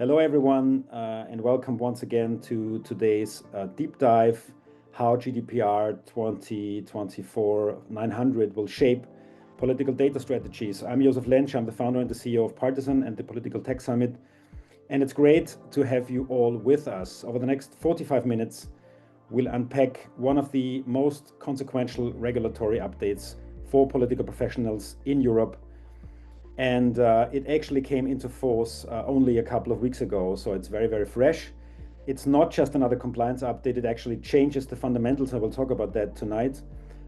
Hello, everyone, and welcome once again to today's deep dive, how GDPR 2024-900 will shape political data strategies. I'm Josef Lentsch, I'm the founder and the CEO of Partisan and the Political Tech Summit, and it's great to have you all with us. Over the next 45 minutes, we'll unpack one of the most consequential regulatory updates for political professionals in Europe. And it actually came into force only a couple of weeks ago, so it's very, very fresh. It's not just another compliance update, it actually changes the fundamentals, and we'll talk about that tonight,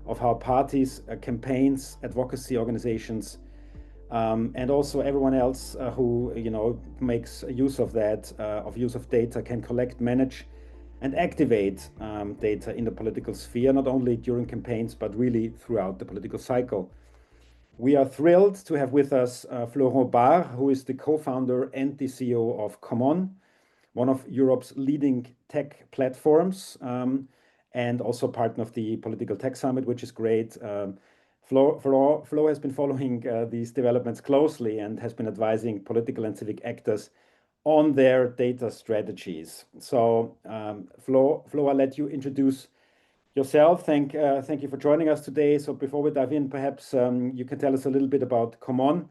of how parties, campaigns, advocacy organizations, and also everyone else who makes use of that, of use of data, can collect, manage, and activate data in the political sphere, not only during campaigns, but really throughout the political cycle. We are thrilled to have with us Florent Barre, who is the co-founder and the CEO of Qomon, one of Europe's leading tech platforms, and also partner of the Political Tech Summit, which is great. Flo has been following these developments closely and has been advising political and civic actors on their data strategies. So, Flo, I'll let you introduce yourself. Thank you for joining us today. So before we dive in, perhaps you can tell us a little bit about Qomon,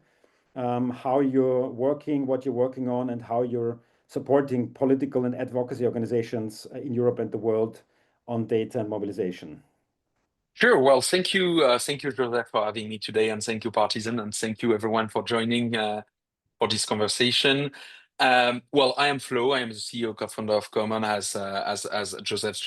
how you're working, what you're working on, and how you're supporting political and advocacy organizations in Europe and the world on data and mobilization. Sure. Well, thank you, Joseph, for having me today, and thank you, Partisan, and thank you, everyone, for joining for this conversation. Well, I am Flo. I am the CEO, co-founder of Qomon, as Joseph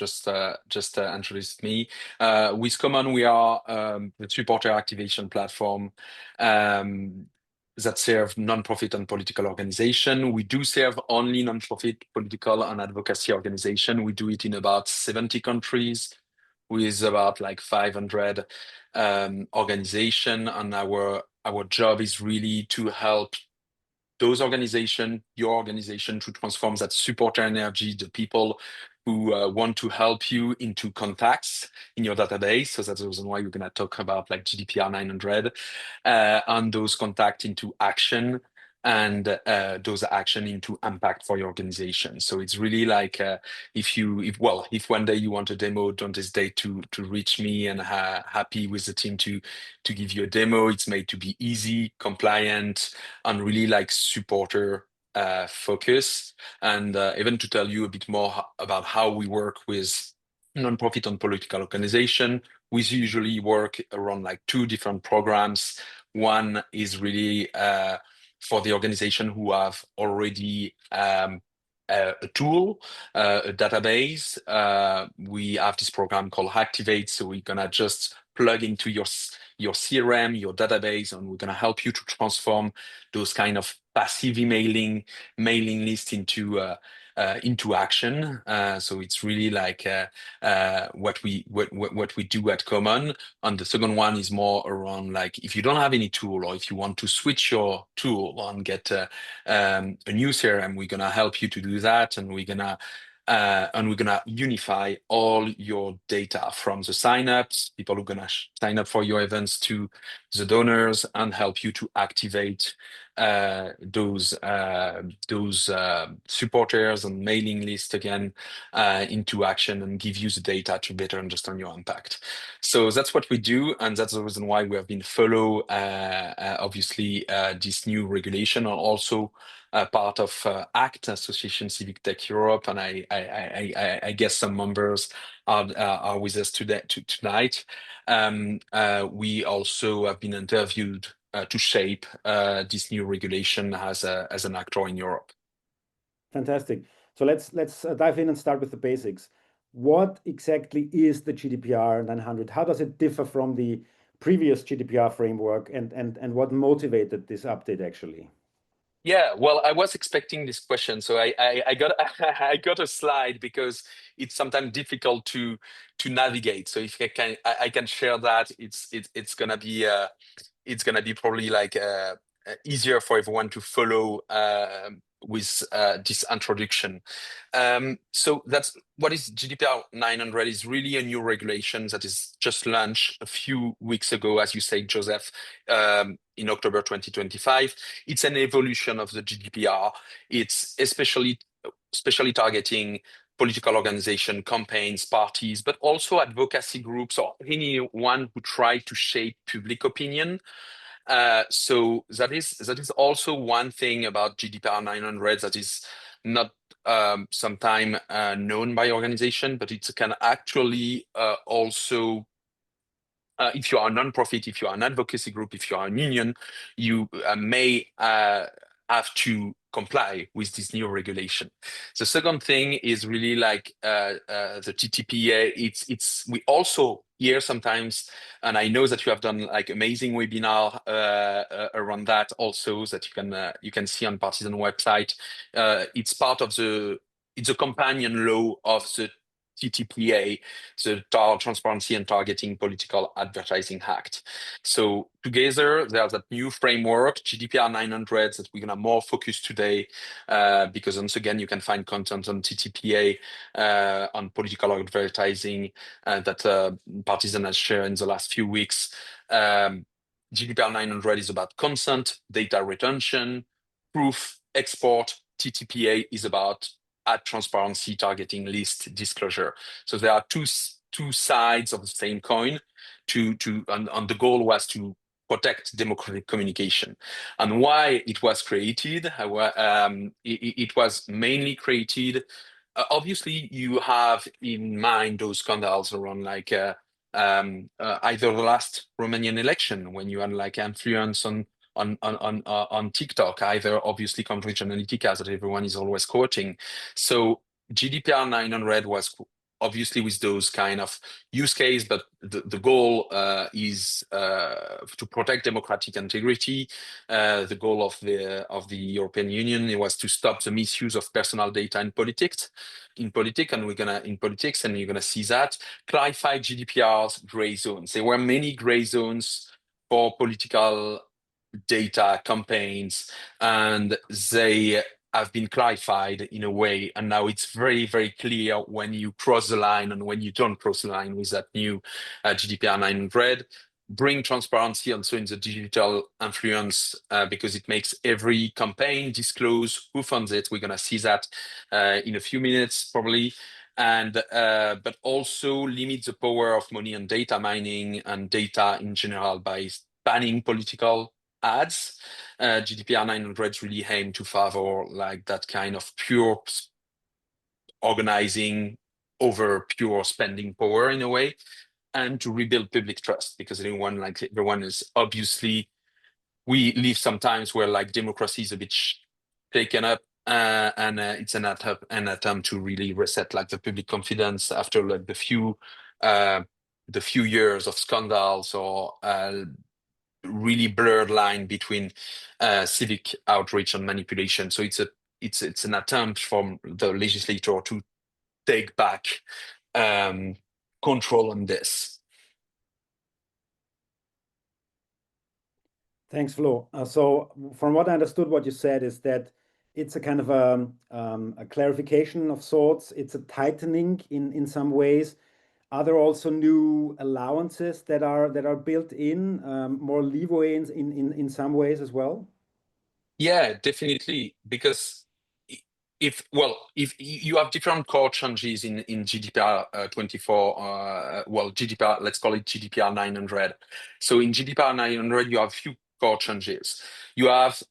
just introduced me. With Qomon, we are the supporter activation platform that serve non-profit and political organization. We do serve only non-profit, political, and advocacy organization. We do it in about 70 countries with about like 500 organization, and our job is really to help those organizations, your organization, to transform that supporter energy, the people who want to help you, into contacts in your database. So that's the reason why we're going to talk about like GDPR 900, and those contacts into action, and those action into impact for your organization. So it's really like if one day you want a demo, don't hesitate to reach me, and happy with the team to give you a demo. It's made to be easy, compliant, and really like supporter focus. And even to tell you a bit more about how we work with nonprofit and political organization, we usually work around like two different programs. One is really for the organization who have already a tool, a database. We have this program called Activate, so we're gonna just plug into your CRM, your database, and we're gonna help you to transform those kind of passive mailing list into action. So it's really like what we do at Qomon. And the second one is more around like if you don't have any tool, or if you want to switch your tool and get a new CRM, we're gonna help you to do that, and we're gonna unify all your data from the signups, people who are gonna sign up for your events, to the donors, and help you to activate those supporters and mailing list again into action, and give you the data to better understand your impact. So that's what we do, and that's the reason why we have been follow obviously this new regulation, and also part of ACT, Association Civic Tech Europe, and I guess some members are with us tonight. We also have been interviewed to shape this new regulation as an actor in Europe. Fantastic. So let's dive in and start with the basics. What exactly is the GDPR 900? How does it differ from the previous GDPR framework, and what motivated this update actually? Yeah, well, I was expecting this question, so I got I got a slide, because it's sometimes difficult to navigate. So if I can share that, it's gonna be probably like easier for everyone to follow with this introduction. So that's what is GDPR 900 is really a new regulation that is just launched a few weeks ago, as you say, Joseph. in October 2025. It's an evolution of the GDPR. It's especially targeting political organization, campaigns, parties, but also advocacy groups or anyone who try to shape public opinion. So that is also one thing about GDPR 900 that is not sometime known by organization, but it can actually also if you are a nonprofit, if you are an advocacy group, if you are a union, you may have to comply with this new regulation. The second thing is really like the TTPA. We also hear sometimes, and I know that you have done like amazing webinar around that also that you can see on Partisan website. It's part of it's a companion law of the TTPA, the Transparency and Targeting Political Advertising Act. So together, there's that new framework, GDPR 900, that we're going to more focus today, because once again, you can find content on TTPA, on political advertising that Partisan has shared in the last few weeks. GDPR 900 is about consent, data retention, proof, export. TTPA is about ad transparency, targeting, list, disclosure. So there are two sides of the same coin. And the goal was to protect democratic communication. And why it was created? It was mainly created. Obviously, you have in mind those scandals around like either the last Romanian election when you had like influence on TikTok, either obviously Cambridge Analytica that everyone is always quoting. So GDPR 900 was obviously with those kind of use case, but the goal is to protect democratic integrity. The goal of the European Union was to stop the misuse of personal data in politics, and you're gonna see that clarify GDPR's gray zones. There were many gray zones for political data campaigns, and they have been clarified in a way, and now it's very, very clear when you cross the line and when you don't cross the line with that new GDPR 900. Bring transparency also in the digital influence because it makes every campaign disclose who funds it. We're going to see that in a few minutes probably. And but also limit the power of money and data mining and data in general by banning political ads. GDPR 900 really aim to favor like that kind of pure organizing over pure spending power in a way, and to rebuild public trust, because everyone is obviously, we live sometimes where like democracy is a bit taken up, and it's an attempt to really reset like the public confidence after like the few years of scandals or really blurred line between civic outreach and manipulation. So it's an attempt from the legislator to take back control on this. Thanks, Flo. So from what I understood, what you said is that it's a kind of a clarification of sorts. It's a tightening in some ways. Are there also new allowances that are built in, more leeway in some ways as well? Yeah, definitely. Because if you have different core changes in GDPR 24, GDPR, let's call it GDPR 900. So in GDPR 900, you have few core changes. You have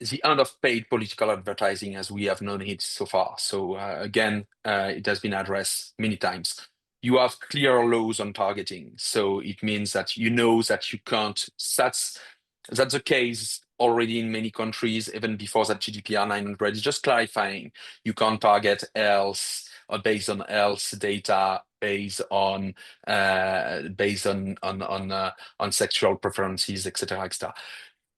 the end of paid political advertising as we have known it so far. So again, it has been addressed many times. You have clear laws on targeting. So it means that you know that you can't, that's the case already in many countries, even before that GDPR 900 is just clarifying. You can't target else or based on else data based on sexual preferences, etc., etc.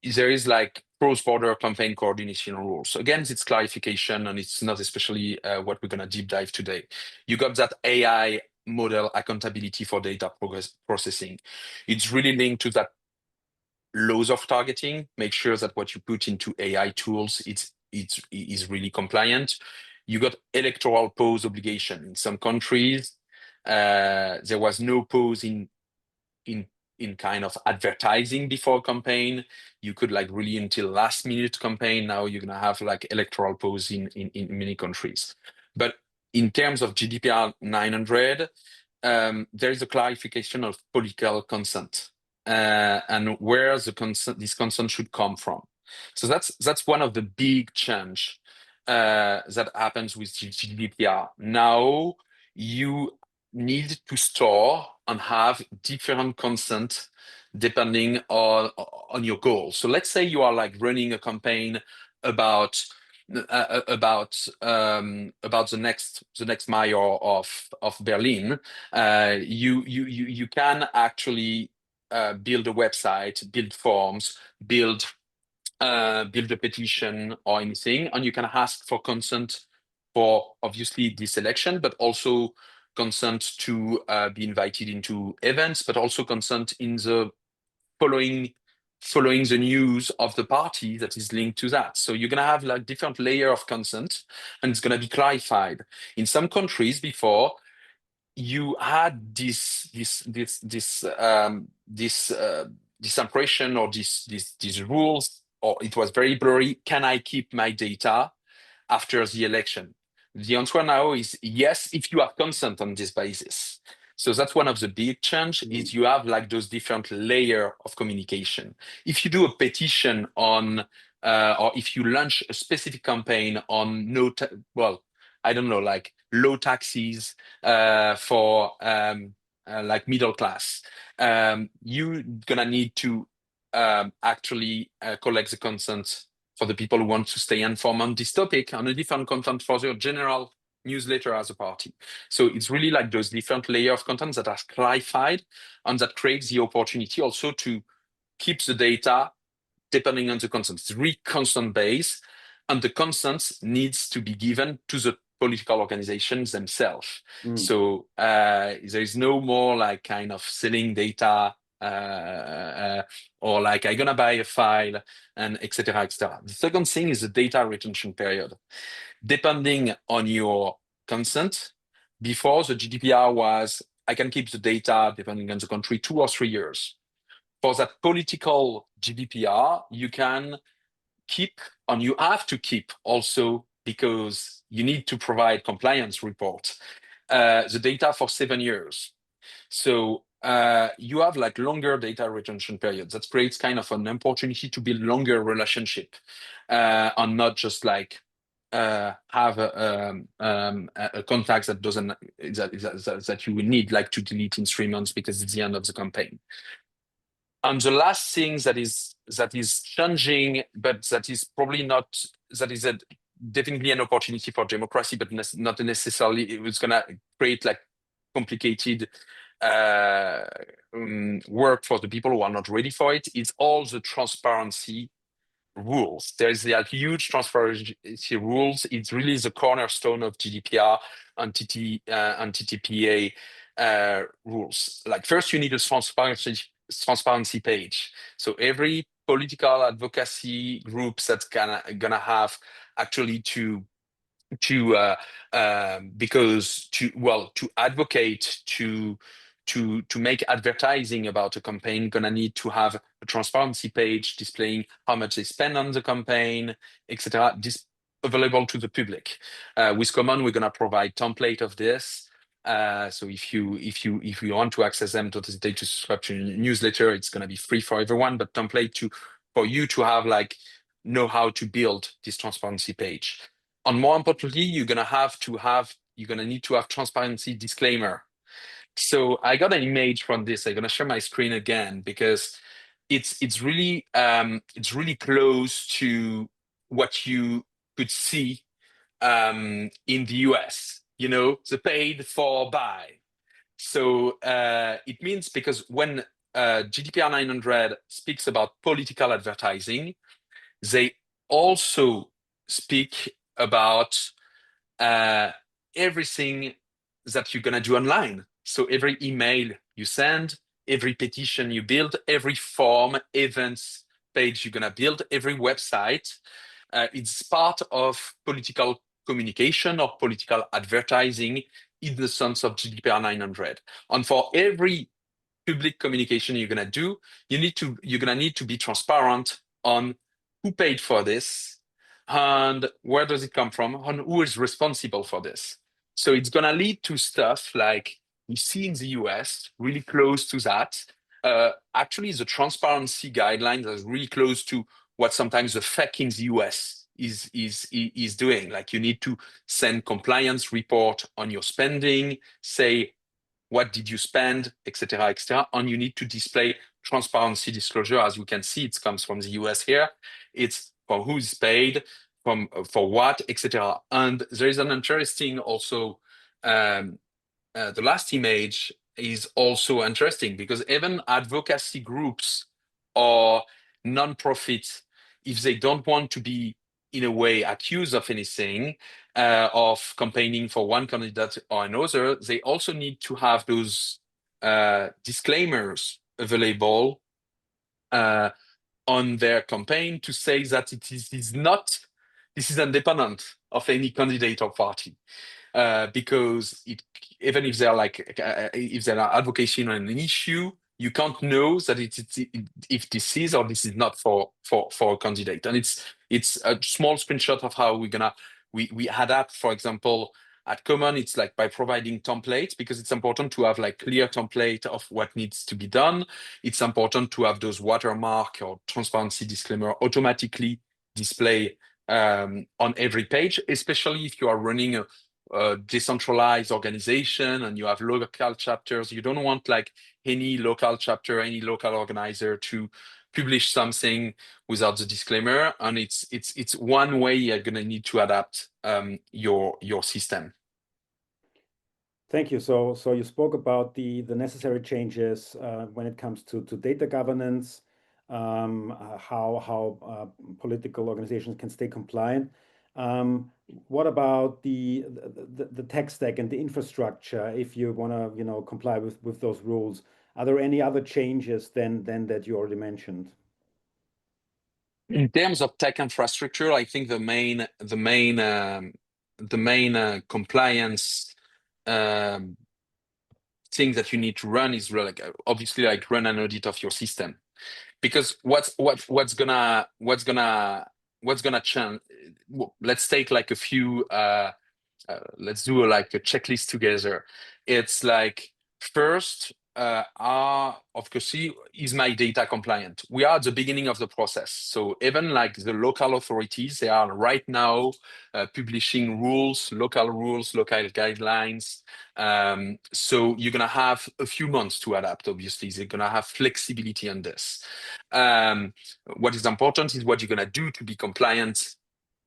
There is like cross-border campaign coordination rules. Again, it's clarification, and it's not especially what we're gonna deep dive today. You got that AI model accountability for data processing. It's really linked to that laws of targeting. Make sure that what you put into AI tools, is really compliant. You got electoral pause obligation in some countries. There was no pause in in kind of advertising before a campaign. You could like really until last minute campaign. Now you're gonna have like electoral pause in many countries. But in terms of GDPR 900, there is a clarification of political consent and where the consent, this consent should come from. So that's one of the big change that happens with GDPR. Now you need to store and have different consent depending on your goals. So let's say you are like running a campaign about the next mayor of Berlin. You can actually build a website, build forms, build a petition or anything, and you can ask for consent for obviously this election, but also consent to be invited into events, but also consent in the following the news of the party that is linked to that. So you're gonna have like different layer of consent, and it's gonna be clarified. In some countries before, you had this impression or these rules, or it was very blurry. Can I keep my data after the election? The answer now is yes, if you have consent on this basis. So that's one of the big change is you have like those different layer of communication. If you do a petition on, or if you launch a specific campaign on well, I don't know, like low taxes for like middle class, you're gonna need to actually collect the consent for the people who want to stay informed on this topic on a different content for their general newsletter as a party. So it's really like those different layers of content that are clarified and that creates the opportunity also to keep the data depending on the consent. It's really consent based, and the consent needs to be given to the political organizations themselves. So there is no more like kind of selling data or like I'm gonna buy a file and etc. etc. The second thing is the data retention period. Depending on your consent, before the GDPR was I can keep the data depending on the country 2 or 3 years. For that political GDPR, you can keep, and you have to keep also because you need to provide compliance report, the data for 7 years. So you have like longer data retention periods. That creates kind of an opportunity to build longer relationship and not just like have a contact that doesn't that you will need like to delete in 3 months because it's the end of the campaign. And the last thing that is changing, but that is probably not, that is definitely an opportunity for democracy, but not necessarily it was gonna create like complicated work for the people who are not ready for it. It's all the transparency rules. There's a huge transparency rules. It's really the cornerstone of GDPR and TTPA rules. Like first, you need a transparency page. So every political advocacy group that's gonna have actually to because to advocate to make advertising about a campaign, gonna need to have a transparency page displaying how much they spend on the campaign, etc. This available to the public. With Qomon, we're gonna provide template of this. So if you want to access them, don't hesitate to subscribe to the newsletter. It's gonna be free for everyone, but template for you to have like know how to build this transparency page. And more importantly, you're gonna need to have transparency disclaimer. So I got an image from this. I'm gonna share my screen again because it's really close to what you could see in the US. You know, the paid for buy. So it means because when GDPR 900 speaks about political advertising, they also speak about everything that you're gonna do online. So every email you send, every petition you build, every form, events page you're gonna build, every website, it's part of political communication or political advertising in the sense of GDPR 900. And for every public communication you're gonna do, you're gonna need to be transparent on who paid for this and where does it come from and who is responsible for this. So it's gonna lead to stuff like we see in the US, really close to that. Actually, the transparency guidelines are really close to what sometimes the FEC in the US is doing. Like you need to send compliance report on your spending, say what did you spend, etc., etc., and you need to display transparency disclosure. As you can see, it comes from the US here. It's for who's paid, from for what, etc. And there is an interesting also. The last image is also interesting because even advocacy groups or non-profits, if they don't want to be in a way accused of anything, of campaigning for one candidate or another, they also need to have those disclaimers available on their campaign to say that is not, this is independent of any candidate or party. Because even if they're if they're advocating on an issue, you can't know that if this is or this is not for a candidate. And it's a small screenshot of how we adapt. For example, at Qomon, it's like by providing templates, because it's important to have like clear template of what needs to be done. It's important to have those watermark or transparency disclaimer automatically display on every page, especially if you are running a decentralized organization and you have local chapters. You don't want like any local chapter, any local organizer to publish something without the disclaimer. And it's one way you're gonna need to adapt your system. Thank you. So you spoke about the necessary changes when it comes to data governance, how political organizations can stay compliant. What about the tech stack and the infrastructure? If you want to comply with those rules, are there any other changes than that you already mentioned? In terms of tech infrastructure, I think the main compliance thing that you need to run is like obviously like run an audit of your system, because what's gonna change. Let's take like a few let's do like a checklist together. It's like first, of course, is my data compliant? We are at the beginning of the process. So even like the local authorities, they are right now publishing local guidelines. So you're gonna have a few months to adapt, obviously. They're gonna have flexibility on this. What is important is what you're gonna do to be compliant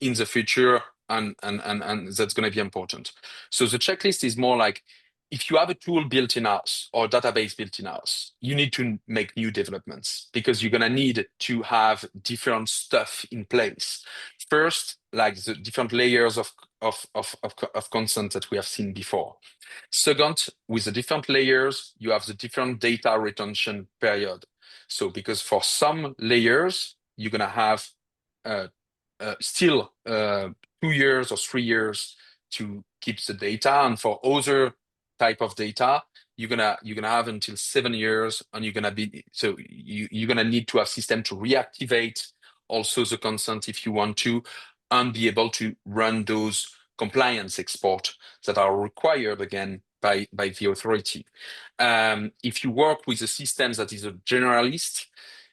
in the future, and that's going to be important. So the checklist is more like, if you have a tool built in house or database built in house, you need to make new developments, because you're going to need to have different stuff in place. First, like the different layers of consent that we have seen before. Second, with the different layers, you have the different data retention period. So because for some layers, you're going to have still 2 years or 3 years to keep the data, and for other type of data, you're gonna have until 7 years, and you're gonna need to have system to reactivate also the consent if you want to, and be able to run those compliance export that are required again by the authority. If you work with a system that is a generalist,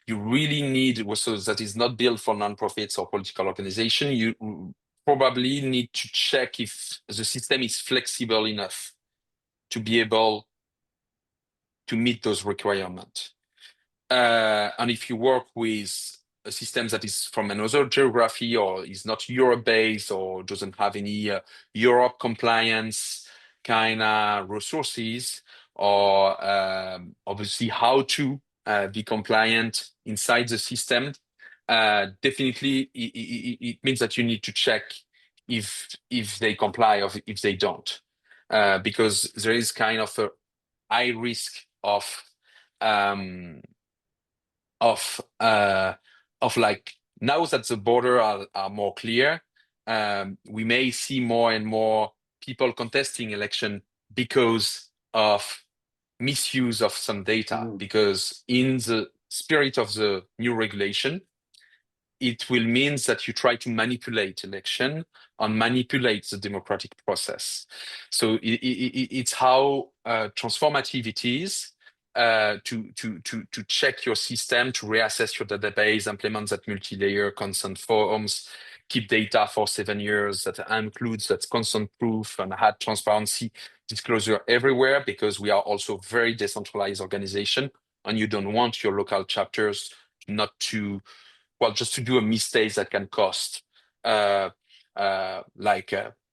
you really need, so that is not built for nonprofits or political organization, you probably need to check if the system is flexible enough to be able to meet those requirements. And if you work with a system that is from another geography or is not Europe-based or doesn't have any Europe compliance kind of resources, or obviously how to be compliant inside the system, definitely it means that you need to check if they comply or if they don't, because there is kind of a high risk of like, now that the border are more clear, we may see more and more people contesting election because of misuse of some data, because in the spirit of the new regulation, it will mean that you try to manipulate election and manipulate the democratic process. So it's how transformative it is to check your system, to reassess your database, implement that multi-layer consent forms, keep data for 7 years, that includes that consent proof, and had transparency disclosure everywhere, because we are also very decentralized organization, and you don't want your local chapters not to, well, just to do a mistake that can cost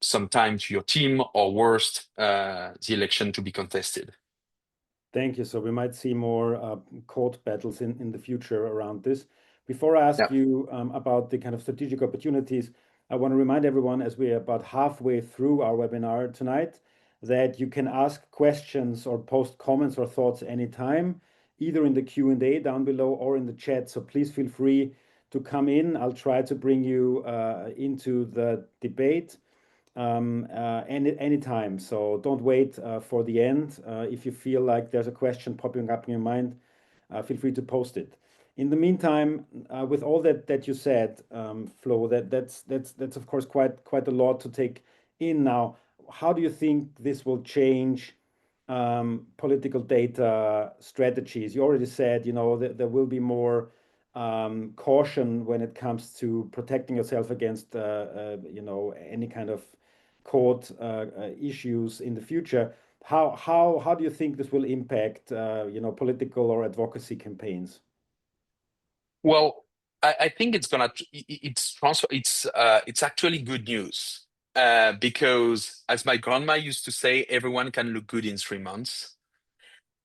some time to your team, or worst, the election to be contested. Thank you. So we might see more court battles in the future around this. Before I ask you about the kind of strategic opportunities, I want to remind everyone, as we're about halfway through our webinar tonight, that you can ask questions or post comments or thoughts anytime, either in the Q&A down below or in the chat. So please feel free to come in. I'll try to bring you into the debate anytime. So don't wait for the end. If you feel like there's a question popping up in your mind, feel free to post it. In the meantime, with all that you said, Flo, that's of course quite a lot to take in now. How do you think this will change political data strategies? You already said, there will be more caution when it comes to protecting yourself against, any kind of court issues in the future. How do you think this will impact, political or advocacy campaigns? Well, I think it's actually good news, because, as my grandma used to say, everyone can look good in 3 months.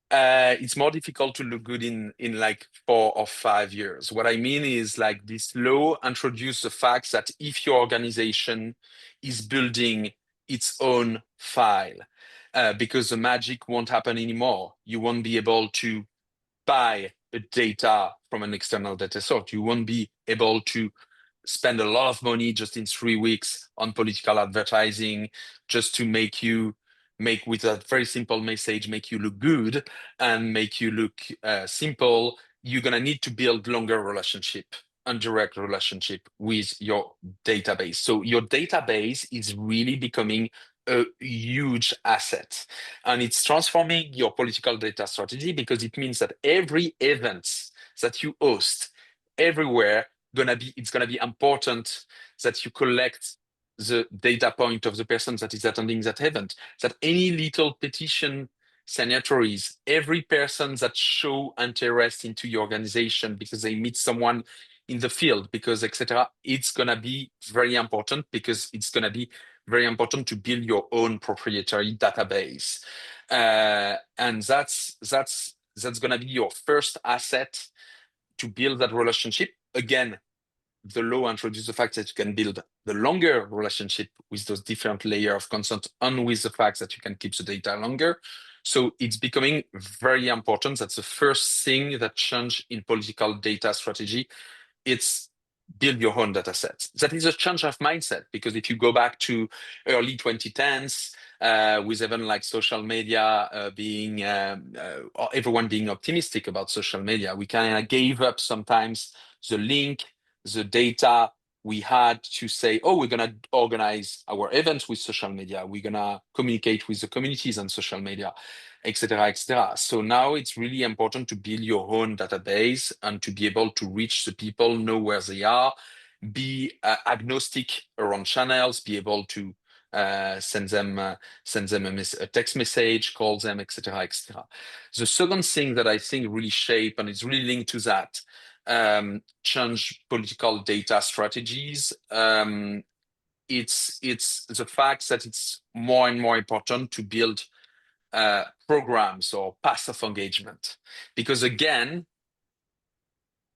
It's more difficult to look good in like 4 or 5 years. What I mean is, like, this law introduces the fact that if your organization is building its own file, because the magic won't happen anymore, you won't be able to buy data from an external data source. You won't be able to spend a lot of money just in 3 weeks on political advertising, just to make with a very simple message, make you look good and make you look simple. You're gonna need to build longer relationship and direct relationship with your database. So your database is really becoming a huge asset, and it's transforming your political data strategy, because it means that every event that you host everywhere, it's gonna be important that you collect the data point of the person that is attending that event, that any little petition signatories, every person that show interest into your organization because they meet someone in the field, because etc., it's gonna be very important, because it's gonna be very important to build your own proprietary database, and that's gonna be your first asset to build that relationship. Again, the law introduces the fact that you can build the longer relationship with those different layers of consent, and with the fact that you can keep the data longer. So it's becoming very important. That's the first thing that changed in political data strategy. It's build your own data sets. That is a change of mindset, because if you go back to early 2010s, with even like social media being everyone being optimistic about social media, we kind of gave up sometimes the link, the data. We had to say, oh, we're going to organize our events with social media, we're going to communicate with the communities on social media, etc., etc. So now it's really important to build your own database and to be able to reach the people, know where they are, be agnostic around channels, be able to send them a text message, call them, etc., etc. The second thing that I think really shape, and it's really linked to that, change political data strategies. It's the fact that it's more and more important to build programs or paths of engagement, because again,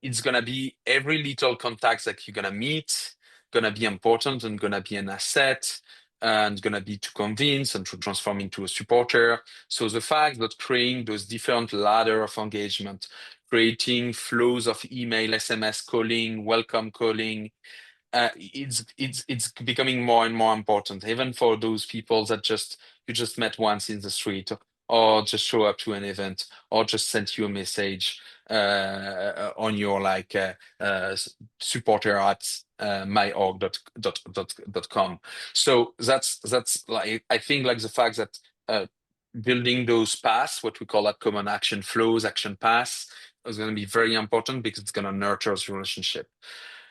it's gonna be every little contact that you're gonna meet, gonna be important and gonna be an asset, and gonna be to convince and to transform into a supporter. So the fact that creating those different ladder of engagement, creating flows of email, SMS calling, welcome calling, it's becoming more and more important, even for those people that you just met once in the street, or just show up to an event, or just send you a message on your supporter at myorg.com. So that's like, I think like the fact that building those paths, what we call at Qomon action flows, action paths, is going to be very important because it's going to nurture this relationship.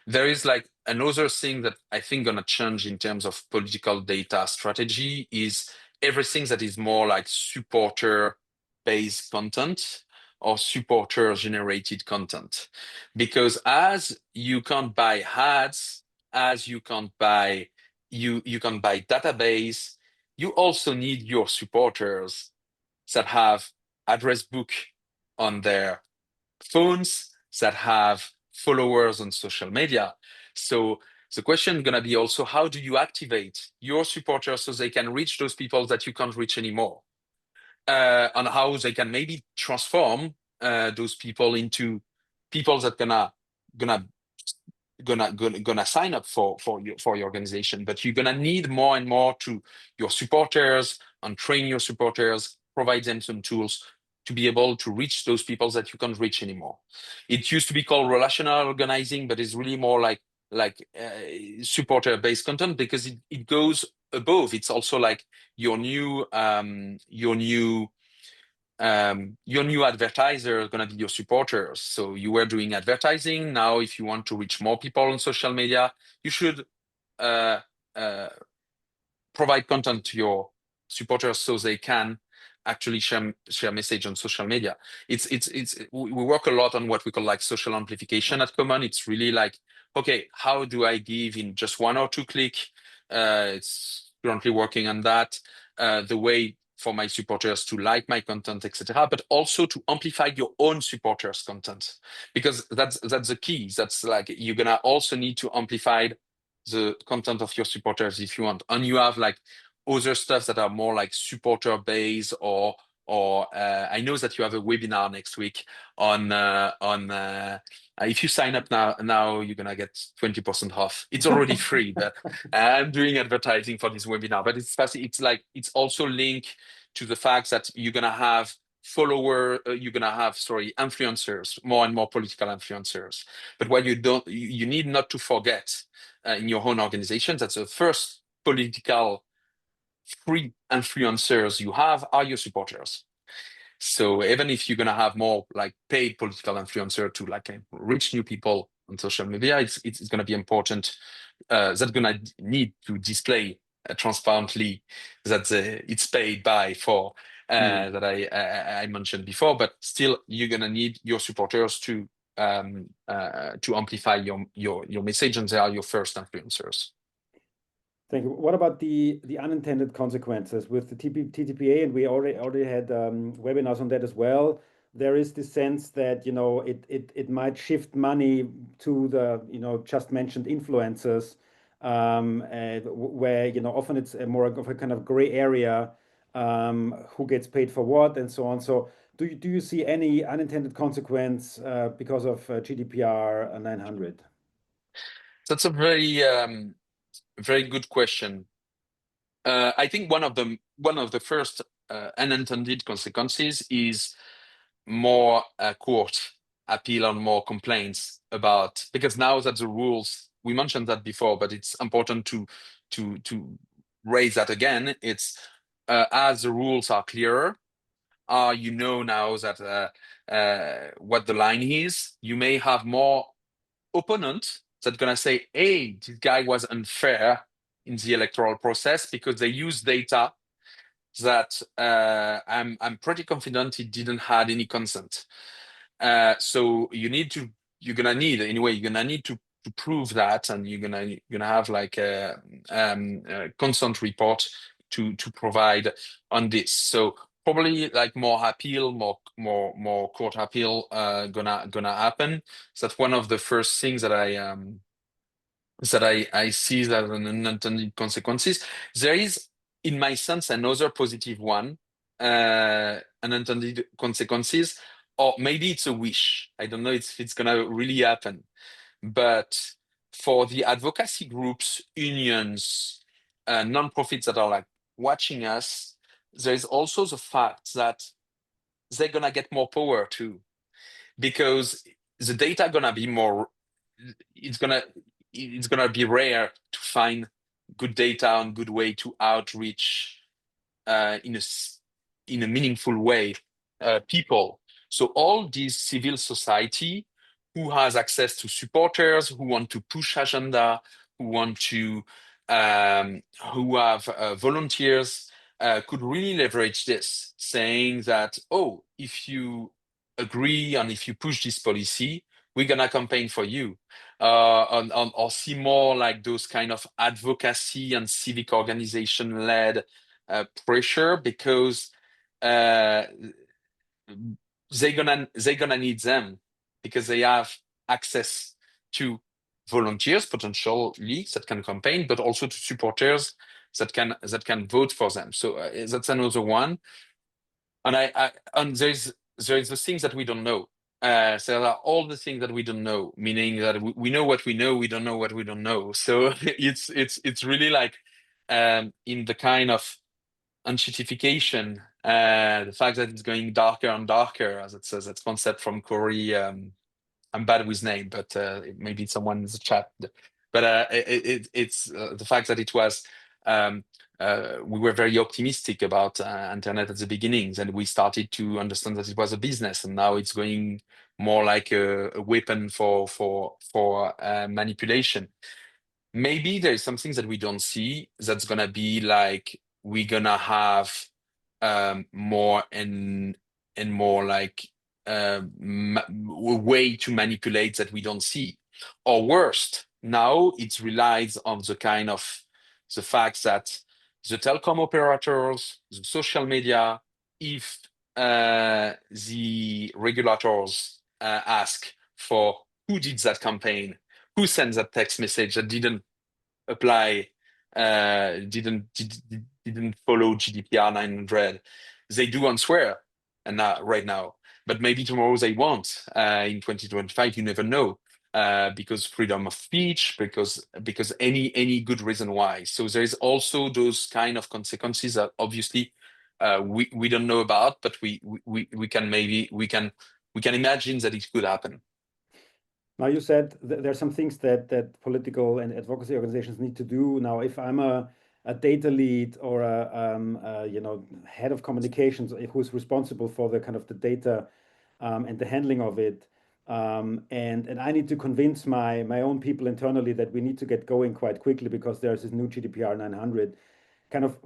There is like another thing that I think going to change in terms of political data strategy is everything that is more like supporter-based content or supporter-generated content. Because as you can't buy ads, as you can't buy you can buy database, you also need your supporters that have address book on their phones, that have followers on social media. So the question is going to be also, how do you activate your supporters so they can reach those people that you can't reach anymore? And how they can maybe transform those people into people that gonna sign up for your organization. But you're gonna need more and more to your supporters and train your supporters, provide them some tools to be able to reach those people that you can't reach anymore. It used to be called relational organizing, but it's really more like supporter-based content because it goes above. It's also like your new advertiser is going to be your supporters. So you were doing advertising. Now, if you want to reach more people on social media, you should uh, uh, provide content to your supporters so they can actually share message on social media. We work a lot on what we call like social amplification at Qomon. It's really like, okay, how do I give in just 1 or 2 click? It's currently working on that. The way for my supporters to like my content, etc., but also to amplify your own supporters' content, because that's the key. That's like you're gonna also need to amplify the content of your supporters if you want, and you have like other stuff that are more like supporter based or I know that you have a webinar next week on if you sign up now you're gonna get 20% off. It's already free, but I'm doing advertising for this webinar. But it's fast. It's like it's also linked to the fact that you're gonna have influencers, more and more political influencers. But what you need not to forget in your own organization, that's the first political free influencers you have are your supporters. So even if you're gonna have more like paid political influencer to like reach new people on social media, it's gonna be important. That's gonna need to display transparently that it's paid by for that I mentioned before. But still, you're gonna need your supporters to amplify your message, and they are your first influencers. Thank you. What about the unintended consequences with the TTPA? And we already had webinars on that as well. There is this sense that it might shift money to the just mentioned influencers, where often it's more of a kind of gray area, who gets paid for what and so on. So do you see any unintended consequence because of GDPR 900? That's a very good question. I think one of the first unintended consequences is more court appeal and more complaints about, because now that the rules, we mentioned that before, but it's important to raise that again. It's as the rules are clearer, now that what the line is, you may have more opponents that gonna say, hey, this guy was unfair in the electoral process because they use data that I'm pretty confident he didn't had any consent. So you're gonna need to prove that, and you're gonna have like a consent report to provide on this. So probably like more appeal, more court appeal gonna happen. So that's one of the first things that I see that an unintended consequences. There is, in my sense, another positive one, unintended consequences, or maybe it's a wish. I don't know if it's gonna really happen, but for the advocacy groups, unions, non-profits that are like watching us, there is also the fact that they're gonna get more power too, because the data gonna be more. It's gonna be rare to find good data and good way to outreach in a meaningful way people. So all these civil society who has access to supporters, who want to push agenda, who want to who have volunteers could really leverage this, saying that, oh, if you agree and if you push this policy, we're gonna campaign for you, or see more like those kind of advocacy and civic organization led pressure, because uh, they're gonna need them, because they have access to volunteers potentially that can campaign, but also to supporters that can vote for them. So that's another one. And and there is the things that we don't know. So there are all the things that we don't know, meaning that we know what we know, we don't know what we don't know. So it's really like in the kind of unshitification, the fact that it's going darker and darker, as it says, that concept from Corey. I'm bad with name, but maybe someone in the chat. But it's the fact that it was. We were very optimistic about internet at the beginnings, and we started to understand that it was a business, and now it's going more like a weapon for manipulation. Maybe there is some things that we don't see that's gonna be like we're gonna have more and more like way to manipulate that we don't see. Or worst, now it relies on the kind of the fact that the telecom operators, the social media, if the regulators ask for who did that campaign, who sent that text message that didn't apply, didn't follow GDPR 900, they do answer, and right now, but maybe tomorrow they won't. In 2025, you never know, because freedom of speech, because any good reason why. So there is also those kind of consequences that obviously we don't know about, but we can imagine that it could happen. Now, you said there are some things that political and advocacy organizations need to do. Now, if I'm a data lead or head of communications who's responsible for the kind of the data and the handling of it, and I need to convince my own people internally that we need to get going quite quickly because there's this new GDPR 900. Kind of,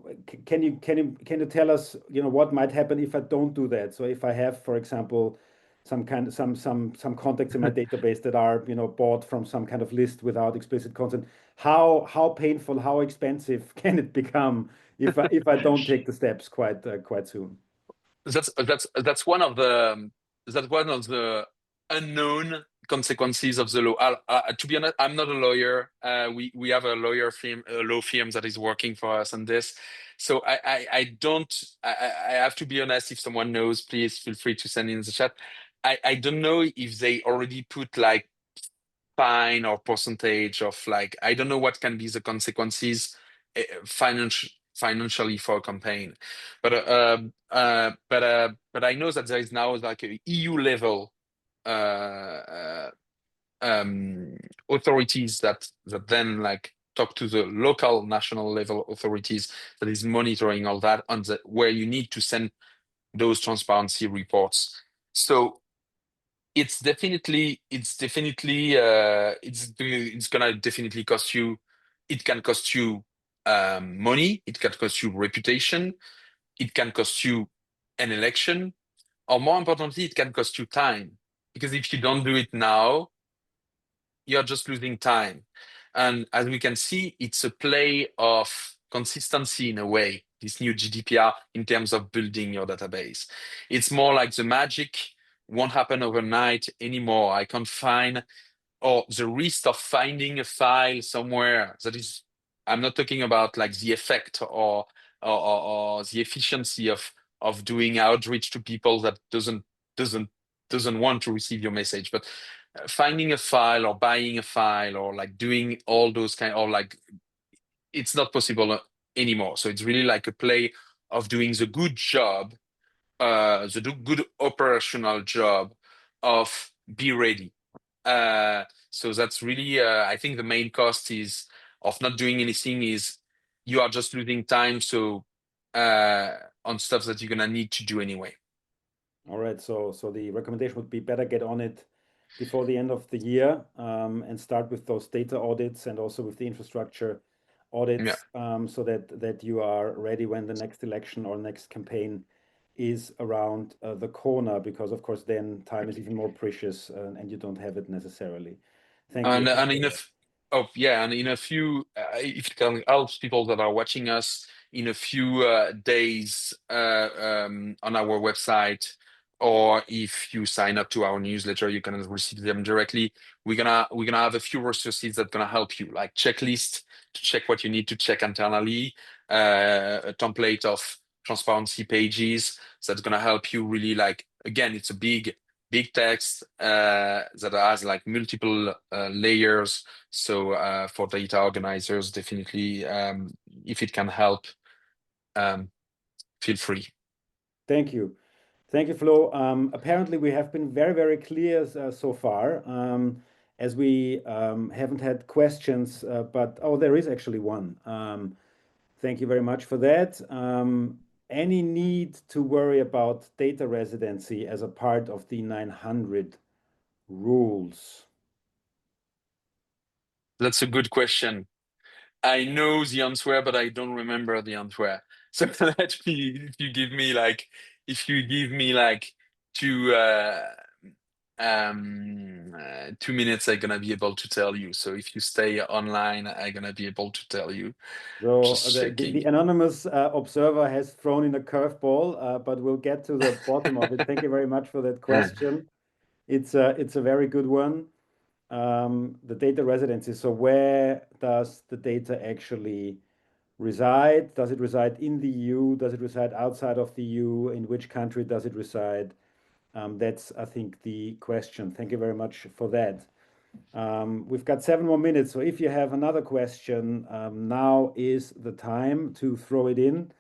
can you tell us, what might happen if I don't do that? So if I have, for example, some contacts in my database that are, bought from some kind of list without explicit consent, how painful, how expensive can it become if I don't take the steps quite soon? That's one of the unknown consequences of the law. To be honest, I'm not a lawyer. We have a law firm that is working for us on this. So I don't. I have to be honest. If someone knows, please feel free to send in the chat. I don't know if they already put like fine or percentage of, like, I don't know what can be the consequences financially for a campaign, but but I know that there is now like a EU level uh, uh, um, authorities that then like talk to the local national level authorities that is monitoring all that on the where you need to send those transparency reports. So it's gonna definitely cost you. It can cost you money. It can cost you reputation. It can cost you an election, or more importantly, it can cost you time. Because if you don't do it now, you're just losing time. And as we can see, it's a play of consistency in a way, this new GDPR, in terms of building your database. It's more like the magic won't happen overnight anymore. I can't find, or the risk of finding a file somewhere that is, I'm not talking about like the effect or the efficiency of doing outreach to people that doesn't doesn't want to receive your message, but finding a file or buying a file or like doing all those kind, or like, it's not possible anymore. So it's really like a play of doing the good job, good operational job of be ready. So that's really, I think the main cost is of not doing anything is you are just losing time. So on stuff that you're gonna need to do anyway. All right, so the recommendation would be better get on it before the end of the year, and start with those data audits and also with the infrastructure Yeah. audits, so that you are ready when the next election or next campaign is around the corner, because of course then time is even more precious, and you don't have it necessarily. Thank you. And in a oh yeah, and in a few, if you can help people that are watching us in a few days on our website, or if you sign up to our newsletter, you can receive them directly. We're gonna have a few resources that gonna help you, like checklist to check what you need to check internally, a template of transparency pages that's gonna help you really, like, again, it's a big text that has like multiple layers. So for data organizers, definitely, if it can help, um, feel free. Thank you. Thank you, Flo. Apparently, we have been very, very clear so far, as we haven't had questions, but oh, there is actually one. Thank you very much for that. Any need to worry about data residency as a part of the 900 rules? That's a good question. I know the answer, but I don't remember the answer. So if you give me like two, 2 minutes, I'm gonna be able to tell you. So if you stay online, I'm gonna be able to tell you. So Just the checking. anonymous observer has thrown in a curveball, but we'll get to the bottom of it. Thank you very much for that question. It's a very good one. The data residency. So where does the data actually reside? Does it reside in the EU? Does it reside outside of the EU? In which country does it reside? That's, I think, the question. Thank you very much for that. We've got 7 more minutes, so if you have another question, now is the time to throw it in,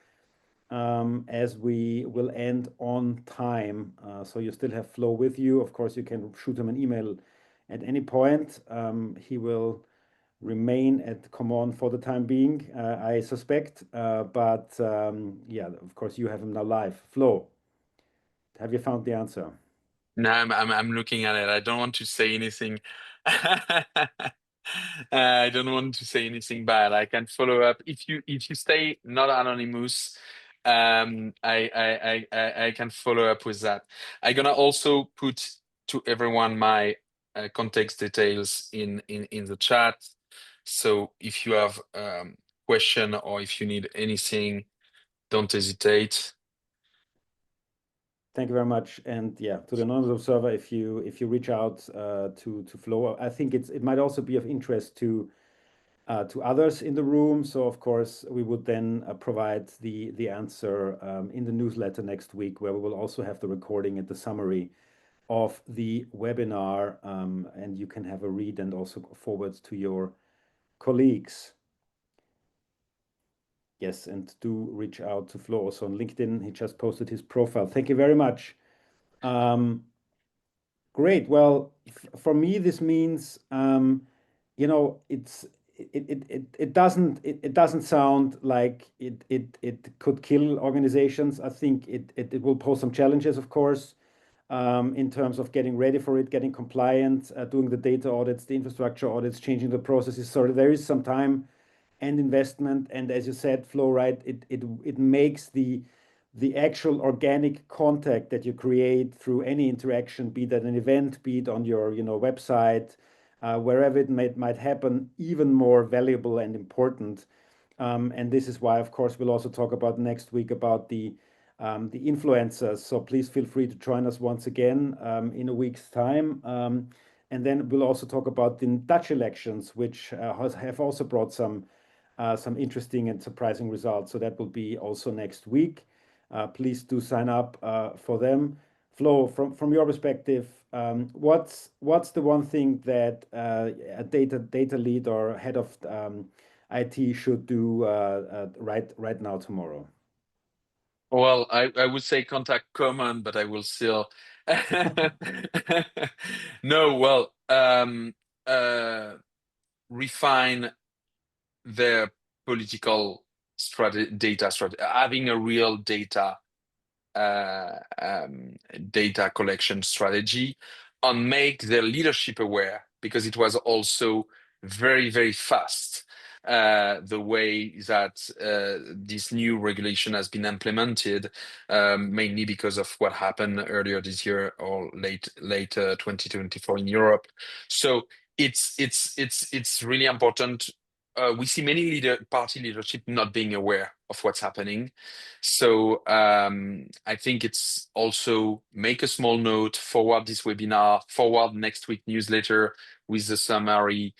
as we will end on time. So you still have Flo with you. Of course, you can shoot him an email at any point. He will remain at Qomon for the time being, I suspect. But yeah, of course, you have him now live. Flo, have you found the answer? No, I'm looking at it. I don't want to say anything. I don't want to say anything bad. I can follow up if you stay not anonymous. I can follow up with that. I'm gonna also put to everyone my context details in the chat. So if you have question or if you need anything, don't hesitate. Thank you very much. And yeah, to the anonymous observer, if you reach out to Flo, I think it might also be of interest to others in the room. So of course, we would then provide the answer in the newsletter next week, where we will also have the recording and the summary of the webinar, and you can have a read and also forward to your colleagues. Yes, and do reach out to Flo also on LinkedIn. He just posted his profile. Thank you very much. Great. Well, for me, this means, it doesn't sound like it could kill organizations. I think it will pose some challenges, of course, in terms of getting ready for it, getting compliant, doing the data audits, the infrastructure audits, changing the processes. So there is some time and investment. And as you said, Flo, right, it makes the actual organic contact that you create through any interaction, be that an event, be it on your website, wherever it might happen, even more valuable and important. And this is why, of course, we'll also talk about next week about the influencers. So please feel free to join us once again in a week's time. And then we'll also talk about the Dutch elections, which have also brought some interesting and surprising results. So that will be also next week. Please do sign up for them. Flo, from your perspective, what's the one thing that a data lead or head of IT should do right now tomorrow? Well, I would say contact Qomon, but I will still no, well, refine their political data strategy, having a real uh, um, data collection strategy, and make their leadership aware, because it was also very, very fast, the way that this new regulation has been implemented, mainly because of what happened earlier this year or late 2024 in Europe. So it's really important. We see many party leadership not being aware of what's happening. So I think it's also make a small note, forward this webinar, forward next week newsletter with the summary,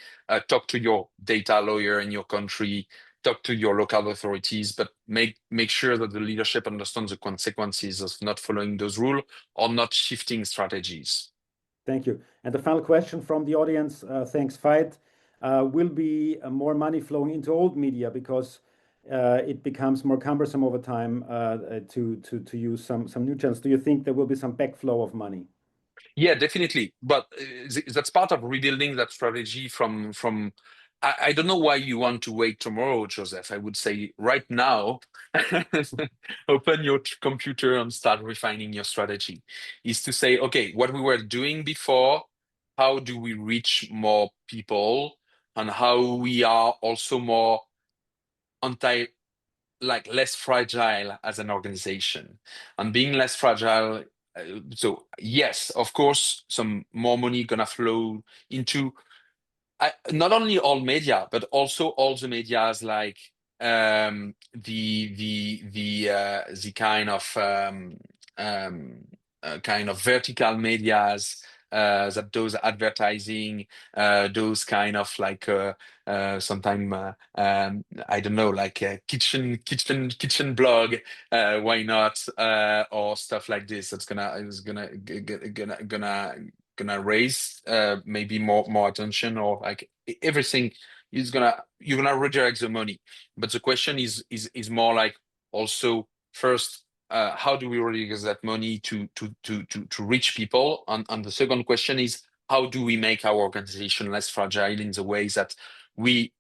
talk to your data lawyer in your country, talk to your local authorities, but make sure that the leadership understands the consequences of not following those rules or not shifting strategies. Thank you. And the final question from the audience, thanks, Veit, will be more money flowing into old media because it becomes more cumbersome over time to use some new channels. Do you think there will be some backflow of money? Yeah, definitely. But that's part of rebuilding that strategy from I don't know why you want to wait tomorrow, Joseph. I would say right now, open your computer and start refining your strategy. Is to say, okay, what we were doing before, how do we reach more people, and how we are also more less fragile as an organization. And being less fragile, so yes, of course, some more money gonna flow into not only all media, but also all the medias, like the kind of vertical medias, that those advertising, those kind of like sometime I don't know, like a kitchen blog, why not, or stuff like this. That's gonna raise maybe more attention, or like everything is you're gonna redirect the money. But the question is more like, also, first, how do we really get that money to reach people? And the second question is, how do we make our organization less fragile in the ways that we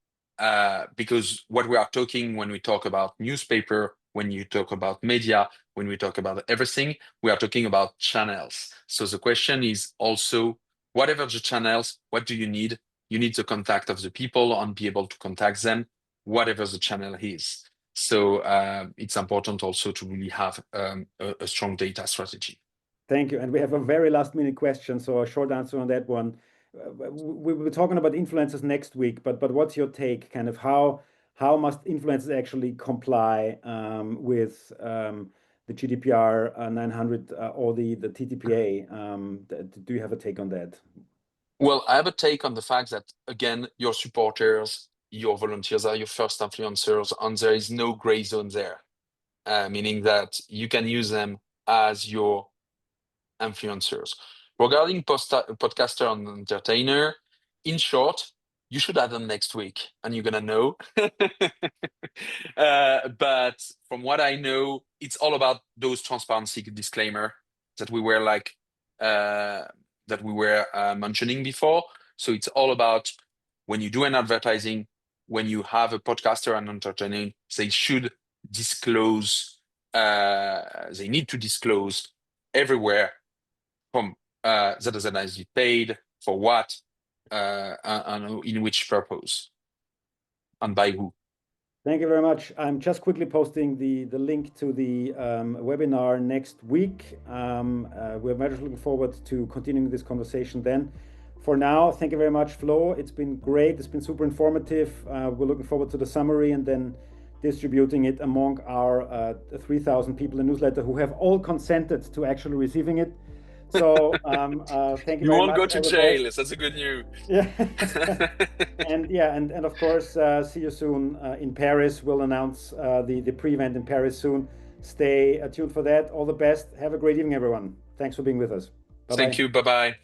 because what we are talking when we talk about newspaper, when you talk about media, when we talk about everything, we are talking about channels. So the question is also, whatever the channels, what do you need? You need the contact of the people and be able to contact them, whatever the channel is. So it's important also to really have a strong data strategy. Thank you. And we have a very last minute question, so a short answer on that one. We will be talking about influencers next week, but what's your take? Kind of how must influencers actually comply with the GDPR 900 or the TTPA? Do you have a take on that? Well, I have a take on the fact that, again, your supporters, your volunteers are your first influencers, and there is no gray zone there, meaning that you can use them as your influencers. Regarding podcaster and entertainer, in short, you should have them next week, and you're gonna know. But from what I know, it's all about those transparency disclaimer that we were mentioning before. So it's all about, when you do an advertising, when you have a podcaster and entertainer, they should disclose. They need to disclose everywhere from that advertising paid for what, and in which purpose, and by who. Thank you very much. I'm just quickly posting the link to the webinar next week. We're very much looking forward to continuing this conversation then. For now, thank you very much, Flo. It's been great. It's been super informative. We're looking forward to the summary and then distributing it among our 3,000 people in the newsletter who have all consented to actually receiving it. So thank you very much. You won't go to jail. That's a good news. Yeah. and of course, see you soon in Paris. We'll announce the pre-event in Paris soon. Stay tuned for that. All the best. Have a great evening, everyone. Thanks for being with us. Bye-bye. Thank you. Bye-bye.